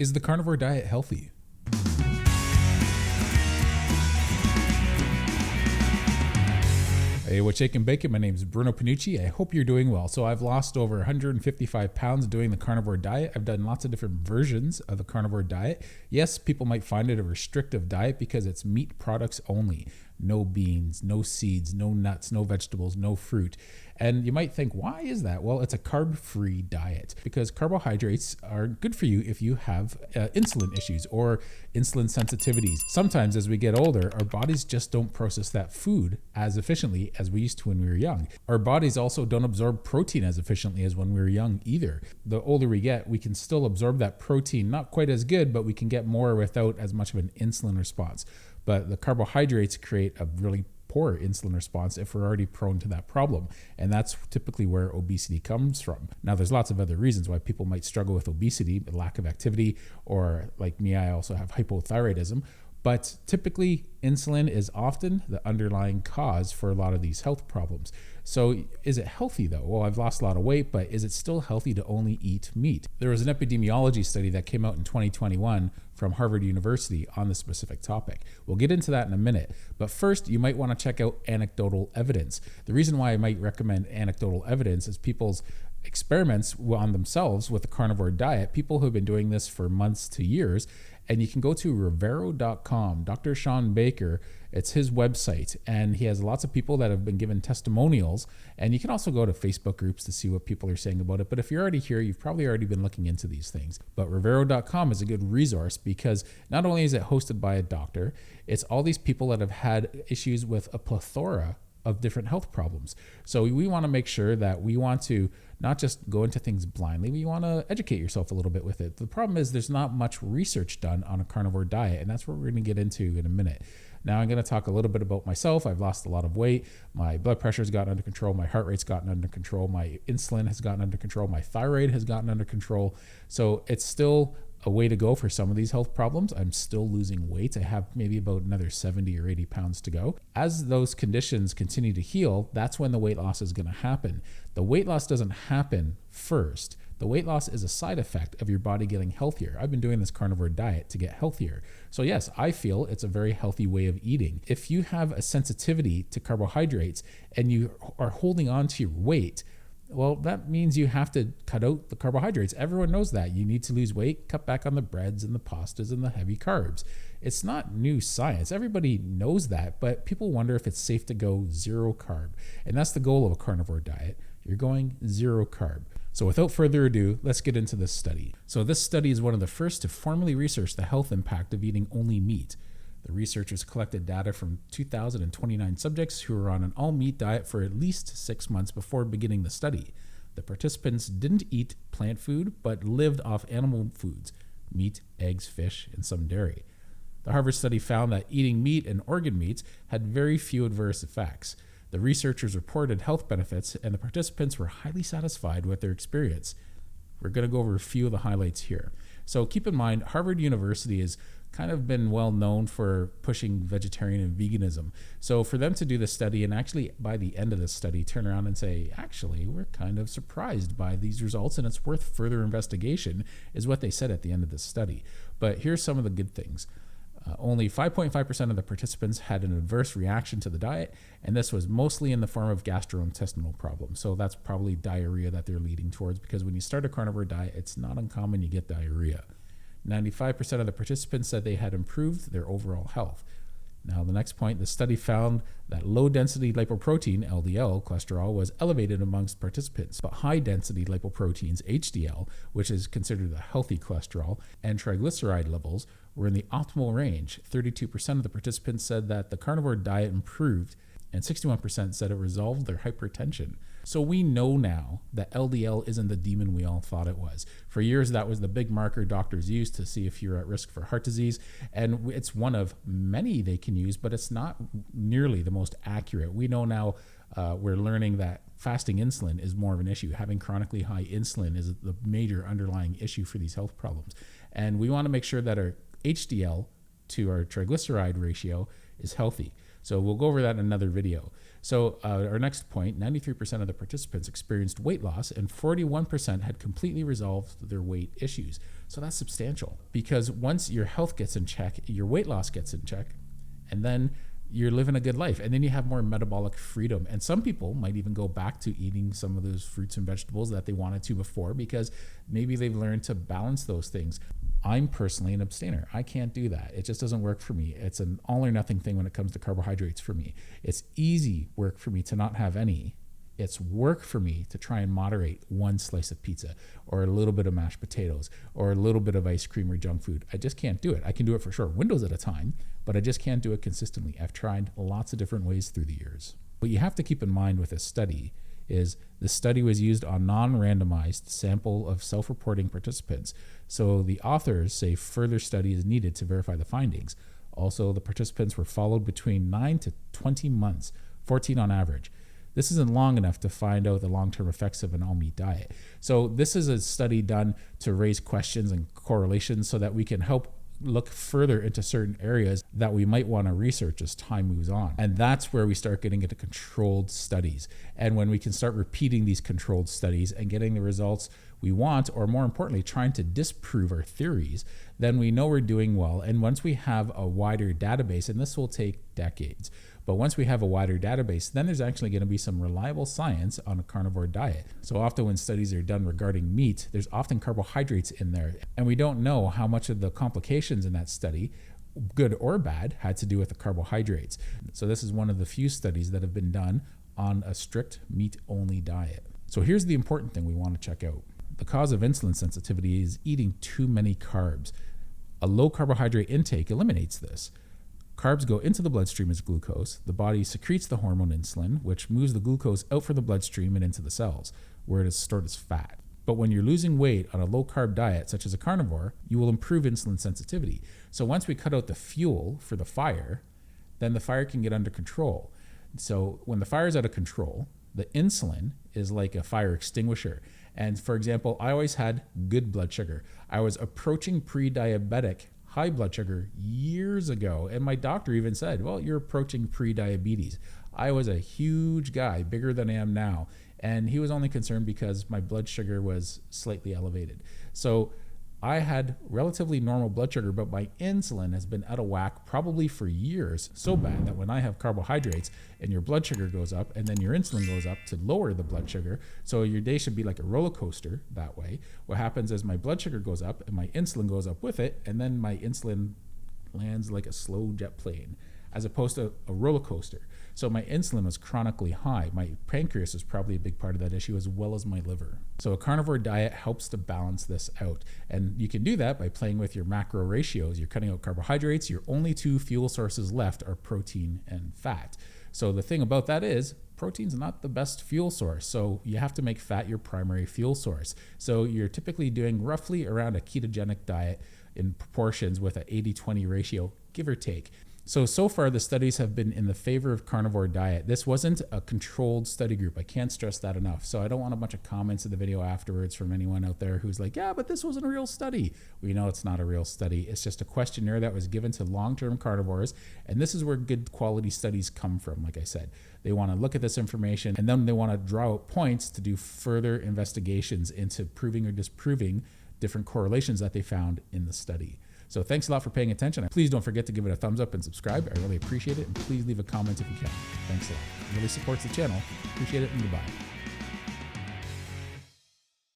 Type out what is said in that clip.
Is the carnivore diet healthy? Hey, what's shaking bacon? My name is Bruno Panucci. I hope you're doing well. So I've lost over 155 pounds doing the carnivore diet. I've done lots of different versions of the carnivore diet. Yes, people might find it a restrictive diet because it's meat products only. No beans, no seeds, no nuts, no vegetables, no fruit. And you might think, why is that? Well, it's a carb-free diet because carbohydrates are good for you if you have insulin issues or insulin sensitivities. Sometimes as we get older, our bodies just don't process that food as efficiently as we used to when we were young. Our bodies also don't absorb protein as efficiently as when we were young either. The older we get, we can still absorb that protein, not quite as good, but we can get more without as much of an insulin response. But the carbohydrates create a really poor insulin response if we're already prone to that problem. And that's typically where obesity comes from. Now, there's lots of other reasons why people might struggle with obesity, lack of activity, or like me, I also have hypothyroidism. But typically, insulin is often the underlying cause for a lot of these health problems. So is it healthy though? Well, I've lost a lot of weight, but is it still healthy to only eat meat? There was an epidemiology study that came out in 2021 from Harvard University on this specific topic. We'll get into that in a minute. But first, you might want to check out anecdotal evidence. The reason why I might recommend anecdotal evidence is people's experiments on themselves with the carnivore diet, people who have been doing this for months to years. And you can go to Rivero.com, Dr. Sean Baker, it's his website, and he has lots of people that have been given testimonials. And you can also go to Facebook groups to see what people are saying about it. But if you're already here, you've probably already been looking into these things. But Rivero.com is a good resource because not only is it hosted by a doctor, it's all these people that have had issues with a plethora of different health problems. So we want to make sure that we want to not just go into things blindly, we want to educate yourself a little bit with it. The problem is there's not much research done on a carnivore diet, and that's what we're going to get into in a minute. Now I'm going to talk a little bit about myself. I've lost a lot of weight. My blood pressure's gotten under control. My heart rate's gotten under control. My insulin has gotten under control. My thyroid has gotten under control. So it's still a way to go for some of these health problems. I'm still losing weight. I have maybe about another 70 or 80 pounds to go. As those conditions continue to heal, that's when the weight loss is going to happen. The weight loss doesn't happen first. The weight loss is a side effect of your body getting healthier. I've been doing this carnivore diet to get healthier. So yes, I feel it's a very healthy way of eating. If you have a sensitivity to carbohydrates and you are holding on to your weight, well, that means you have to cut out the carbohydrates. Everyone knows that. You need to lose weight, cut back on the breads and the pastas and the heavy carbs. It's not new science. Everybody knows that, but people wonder if it's safe to go zero carb. And that's the goal of a carnivore diet. You're going zero carb. So without further ado, let's get into this study. So this study is one of the first to formally research the health impact of eating only meat. The researchers collected data from 2,029 subjects who were on an all-meat diet for at least 6 months before beginning the study. The participants didn't eat plant food, but lived off animal foods, meat, eggs, fish, and some dairy. The Harvard study found that eating meat and organ meats had very few adverse effects. The researchers reported health benefits, and the participants were highly satisfied with their experience. We're going to go over a few of the highlights here. So keep in mind, Harvard University is kind of been well known for pushing vegetarian and veganism. So for them to do this study and actually by the end of this study turn around and say, actually, we're kind of surprised by these results and it's worth further investigation is what they said at the end of this study. But here's some of the good things. Only 5.5% of the participants had an adverse reaction to the diet, and this was mostly in the form of gastrointestinal problems. So that's probably diarrhea that they're leading towards because when you start a carnivore diet, it's not uncommon you get diarrhea. 95% of the participants said they had improved their overall health. Now, the next point, the study found that low-density lipoprotein, LDL, cholesterol was elevated amongst participants, but high-density lipoproteins, HDL, which is considered a healthy cholesterol, and triglyceride levels were in the optimal range. 32% of the participants said that the carnivore diet improved, and 61% said it resolved their hypertension. So we know now that LDL isn't the demon we all thought it was. For years, that was the big marker doctors used to see if you're at risk for heart disease. And it's one of many they can use, but it's not nearly the most accurate. We know now we're learning that fasting insulin is more of an issue. Having chronically high insulin is the major underlying issue for these health problems. And we want to make sure that our HDL to our triglyceride ratio is healthy. So we'll go over that in another video. So our next point, 93% of the participants experienced weight loss and 41% had completely resolved their weight issues. So that's substantial, because once your health gets in check, your weight loss gets in check, and then you're living a good life, and then you have more metabolic freedom. And some people might even go back to eating some of those fruits and vegetables that they wanted to before, because maybe they've learned to balance those things. I'm personally an abstainer. I can't do that. It just doesn't work for me. It's an all or nothing thing when it comes to carbohydrates for me. It's easy work for me to not have any. It's work for me to try and moderate one slice of pizza or a little bit of mashed potatoes or a little bit of ice cream or junk food. I just can't do it. I can do it for short windows at a time, but I just can't do it consistently. I've tried lots of different ways through the years. What you have to keep in mind with this study is the study was used on non-randomized sample of self-reporting participants. So the authors say further study is needed to verify the findings. Also, the participants were followed between 9 to 20 months, 14 on average. This isn't long enough to find out the long-term effects of an all-meat diet. So this is a study done to raise questions and correlations so that we can help look further into certain areas that we might want to research as time moves on. And that's where we start getting into controlled studies. And when we can start repeating these controlled studies and getting the results we want, or more importantly, trying to disprove our theories, then we know we're doing well. And once we have a wider database, and this will take decades, but once we have a wider database, then there's actually going to be some reliable science on a carnivore diet. So often when studies are done regarding meat, there's often carbohydrates in there. And we don't know how much of the complications in that study, good or bad, had to do with the carbohydrates. So this is one of the few studies that have been done on a strict meat-only diet. So here's the important thing we want to check out. The cause of insulin sensitivity is eating too many carbs. A low carbohydrate intake eliminates this. Carbs go into the bloodstream as glucose. The body secretes the hormone insulin, which moves the glucose out from the bloodstream and into the cells, where it is stored as fat. But when you're losing weight on a low-carb diet, such as a carnivore, you will improve insulin sensitivity. So once we cut out the fuel for the fire, then the fire can get under control. So when the fire is out of control, the insulin is like a fire extinguisher. And for example, I always had good blood sugar. I was approaching pre-diabetic high blood sugar years ago, and my doctor even said, well, you're approaching pre-diabetes. I was a huge guy, bigger than I am now, and he was only concerned because my blood sugar was slightly elevated. So I had relatively normal blood sugar, but my insulin has been out of whack probably for years, so bad that when I have carbohydrates and your blood sugar goes up and then your insulin goes up to lower the blood sugar, so your day should be like a roller coaster that way. What happens is my blood sugar goes up and my insulin goes up with it, and then my insulin lands like a slow jet plane as opposed to a roller coaster. So my insulin was chronically high. My pancreas is probably a big part of that issue, as well as my liver. So a carnivore diet helps to balance this out. And you can do that by playing with your macro ratios. You're cutting out carbohydrates. Your only two fuel sources left are protein and fat. So the thing about that is protein's not the best fuel source. So you have to make fat your primary fuel source. So you're typically doing roughly around a ketogenic diet in proportions with an 80-20 ratio, give or take. So far the studies have been in the favor of carnivore diet. This wasn't a controlled study group. I can't stress that enough. So I don't want a bunch of comments in the video afterwards from anyone out there who's like, yeah, but this wasn't a real study. We know it's not a real study. It's just a questionnaire that was given to long-term carnivores. And this is where good quality studies come from. Like I said, they want to look at this information and then they want to draw out points to do further investigations into proving or disproving different correlations that they found in the study. So thanks a lot for paying attention. Please don't forget to give it a thumbs up and subscribe. I really appreciate it. And please leave a comment if you can. Thanks a lot. It really supports the channel. Appreciate it, and goodbye.